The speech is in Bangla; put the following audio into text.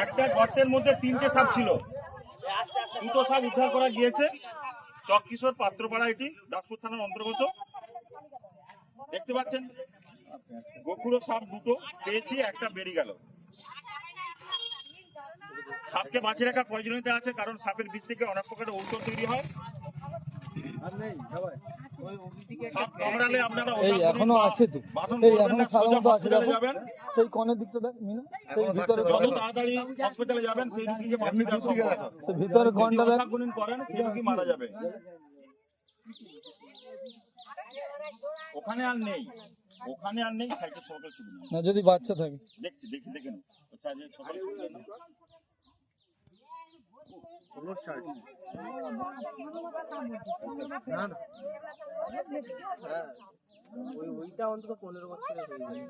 একটা গর্তের মধ্যে 3টে সাপ ছিল, 2টো সাপ উদ্ধার করা গিয়েছে। চককিশোর পাত্রপাড়া, এটি দাসপুর থানার অন্তর্গত। দেখতে পাচ্ছেন গোখুরো সাপ 2টো পেয়েছি, একটা বেরিয়ে গেল। সাপকে বাঁচিয়ে রাখার প্রয়োজনীয়তা আছে, কারণ সাপের বিষ থেকে অনেক প্রকারের ঔষধ তৈরি হয়। সাপ কামড়ালে আপনারা এখনো আছে তো, এখনো হসপিটালে যাবেন। সেই কোণের দিকটা দেখ মিনা, সেই ভিতরে যত তাড়াতাড়ি হসপিটালে যাবেন, সেই রোগীকে বাঁচিয়ে দেওয়া সম্ভব। ভিতরে কোণটা দেখ, করেন সেই রোগী মারা যাবে। ওখানে আর নেই, ওখানে আর নেই। সাইকেল সকাল শুরু না যদি বাচ্চা থাকে দেখছি, দেখে নেন। আচ্ছা, আজ সকাল ওইটা অন্তত 15 বছরের হয়ে যায়।